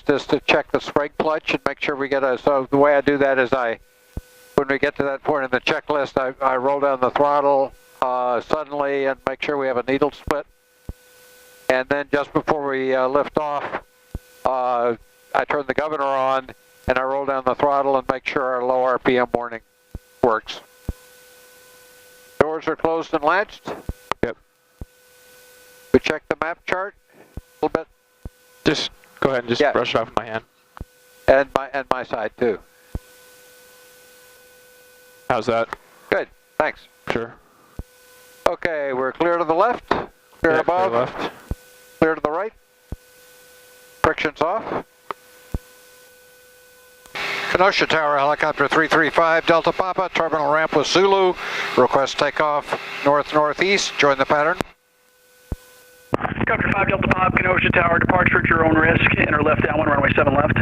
next is to check the spring clutch and make sure we get a, so the way I do that is when we get to that point in the checklist, I roll down the throttle suddenly and make sure we have a needle split. And then just before we lift off, I turn the governor on and I roll down the throttle and make sure our low RPM warning works. Doors are closed and latched. Yep. We check the map chart a little bit. Just go ahead and just brush it off my hand. And my side too. How's that? Good, thanks. Sure. Okay, we're clear to the left, clear above, clear left. Clear to the right. Friction's off. Kenosha Tower, helicopter 335, Delta Papa, terminal ramp with Zulu. Request takeoff north-northeast, join the pattern. Helicopter 5, Delta Papa, Kenosha Tower, departure at your own risk, enter left downwind, runway 7 left.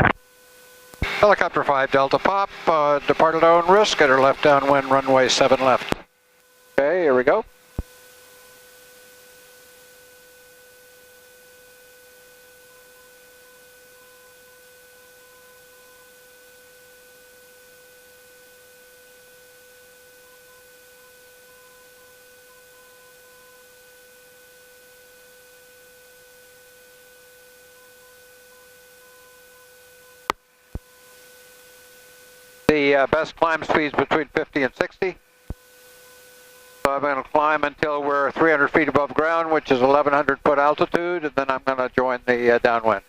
Helicopter 5, Delta Pop, departed own risk, enter left downwind, runway 7 left. Okay, here we go. The best climb speed is between 50 and 60. So I'm going to climb until we're 300 feet above ground, which is 1,100 foot altitude, and then I'm going to join the downwind.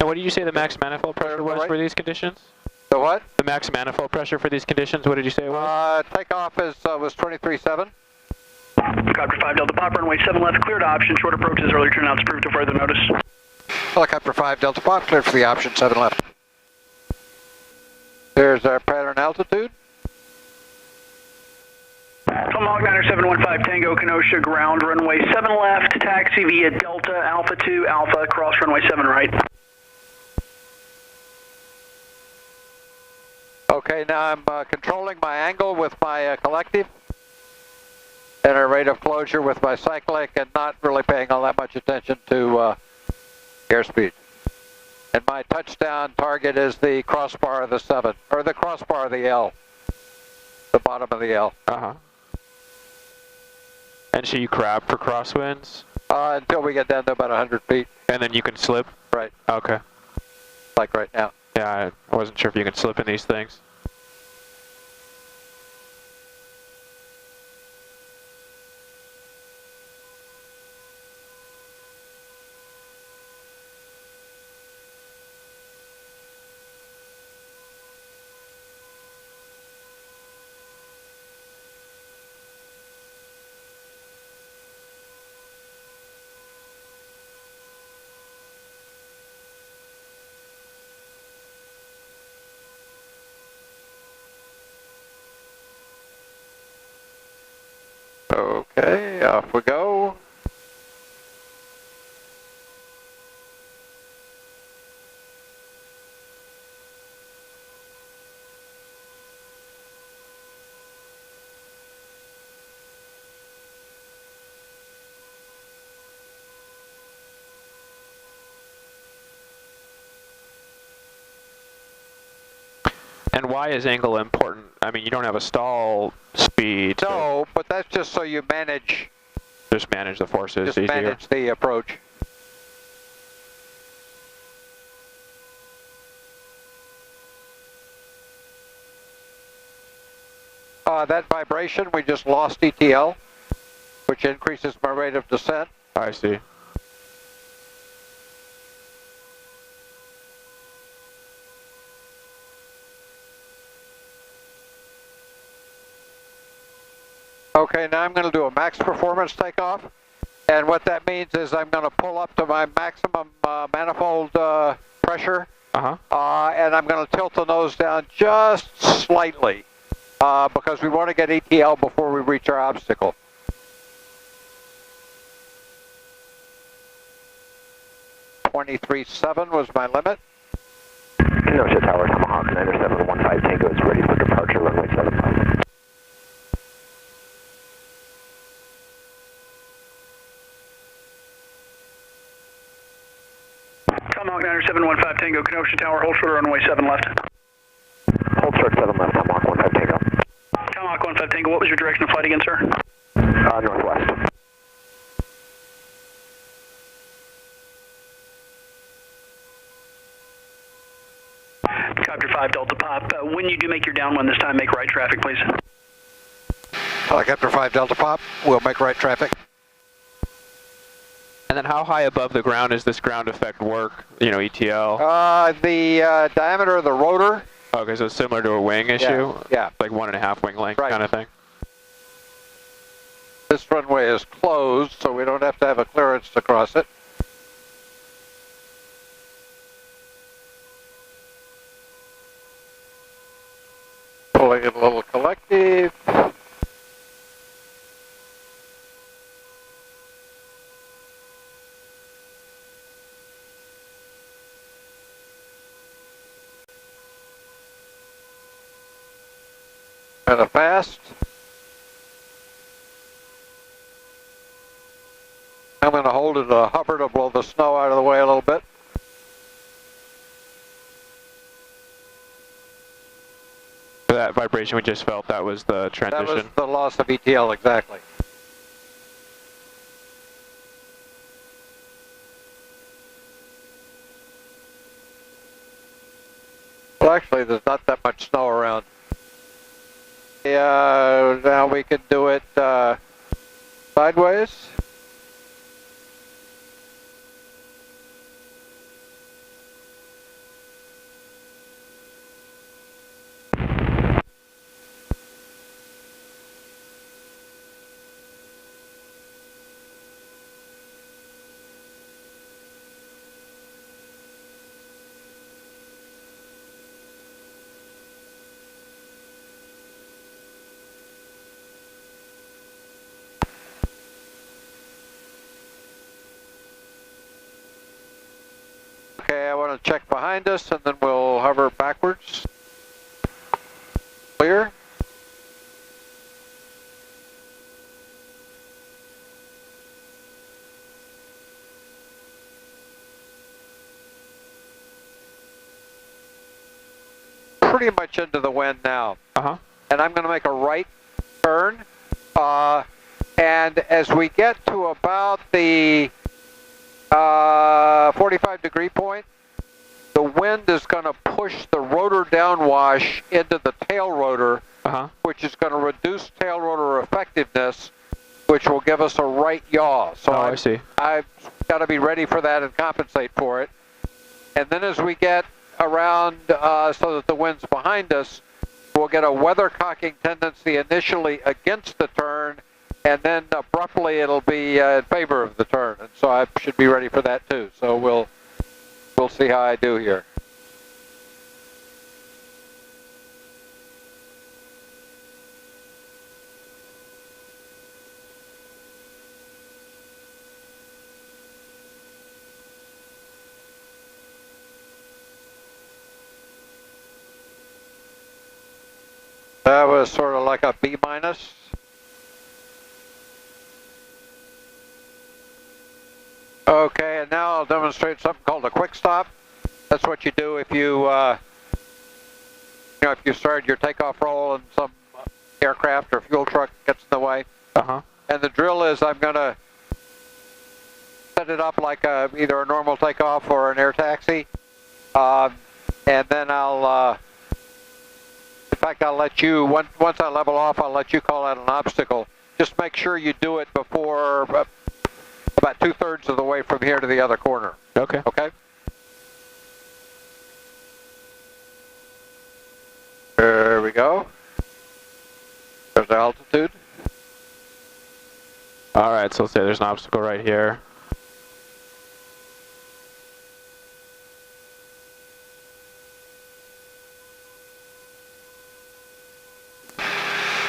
And what did you say the max manifold pressure was for these conditions? The what? The max manifold pressure for these conditions, what did you say it was? Takeoff was 23.7. Helicopter 5, Delta Pop, runway 7 left, cleared option, short approaches, early turnouts approved to further notice. Helicopter 5, Delta Pop, cleared for the option, 7 left. There's our pattern altitude. Tomahawk 9715 Tango, Kenosha, ground, runway 7 left, taxi via Delta, Alpha 2, Alpha, cross runway 7 right. Okay, now I'm controlling my angle with my collective and a rate of closure with my cyclic and not really paying all that much attention to airspeed. And my touchdown target is the crossbar of the 7, or the crossbar of the L, the bottom of the L. Uh-huh. And so you crab for crosswinds? Until we get down to about 100 feet. And then you can slip? Right. Okay. Like right now. Yeah, I wasn't sure if you can slip in these things. Okay, off we go. And why is angle important? I mean, you don't have a stall speed. No, but that's just so you manage. Just manage the forces Just easier. manage the approach. That vibration, we just lost ETL, which increases my rate of descent. I see. Okay, now I'm going to do a max performance takeoff. And what that means is I'm going to pull up to my maximum manifold pressure. And I'm going to tilt the nose down just slightly because we want to get ETL before we reach our obstacle. .23.7 was my limit. Kenosha Tower, Tomahawk 9715 Tango is ready for departure, runway 75. Tomahawk 9715 Tango, Kenosha Tower, hold short runway 7 left. Hold short 7 left, Tomahawk 15 Tango. Tomahawk 15 Tango, what was your direction of flight again, sir? Northwest. Copter 5 Delta Pop. When you do make your downwind this time, make right traffic, please. Helicopter 5 Delta Pop, we'll make right traffic. And then how high above the ground does this ground effect work, you know, ETL? The diameter of the rotor. Okay, so it's similar to a wing issue? Yeah. Like 1.5 wing length kind of thing? This runway is closed, so we don't have to have a clearance to cross it. Pulling in a little collective. Kind of fast. I'm going to hold it a hover to blow the snow out of the way a little bit. That vibration we just felt, that was the transition? That was the loss of ETL, exactly. Well, actually, there's not that much snow around. Yeah, now we can do it sideways. Okay, I want to check behind us and then we'll hover backwards. Clear. Pretty much into the wind now. And I'm going to make a right turn. And as we get to about the 45-degree point, the wind is going to push the rotor downwash into the tail rotor, which is going to reduce tail rotor effectiveness, which will give us a right yaw. So I see. I've got to be ready for that and compensate for it. And then as we get around so that the wind's behind us, we'll get a weathercocking tendency initially against the turn, and then abruptly it'll be in favor of the turn. And so I should be ready for that too. So we'll see how I do here. That was sort of like a B minus. Okay, and now I'll demonstrate something called a quick stop. That's what you do if you, if you started your takeoff roll and some aircraft or fuel truck gets in the way. And the drill is I'm going to set it up like either a normal takeoff or an air taxi. And then I'll, in fact, I'll let you, once I level off, I'll let you call out an obstacle. Just make sure you do it before about 2/3 of the way from here to the other corner. Okay. Okay? There we go. There's the altitude. All right, so let's say there's an obstacle right here.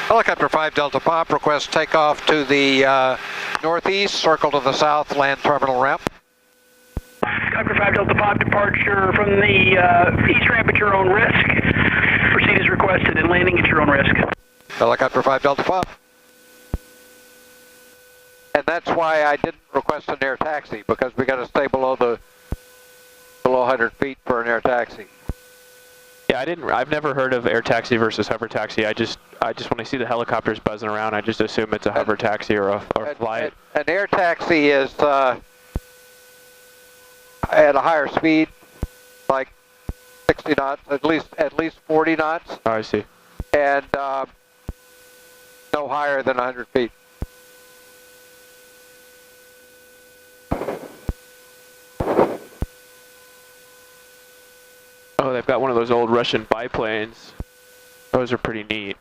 Helicopter 5 Delta Pop requests takeoff to the northeast, circle to the south, land terminal ramp. Helicopter 5 Delta Pop, departure from the east ramp at your own risk. Proceed as requested and landing at your own risk. Helicopter 5 Delta Pop. And that's why I didn't request an air taxi, because we got to stay below 100 feet for an air taxi. Yeah, I've never heard of air taxi versus hover taxi. I just when I see the helicopters buzzing around, I just assume it's a hover taxi or a flight. An air taxi is at a higher speed, like 60 knots, at least 40 knots. Oh, I see. And no higher than 100 feet. Oh, they've got one of those old Russian biplanes. Those are pretty neat.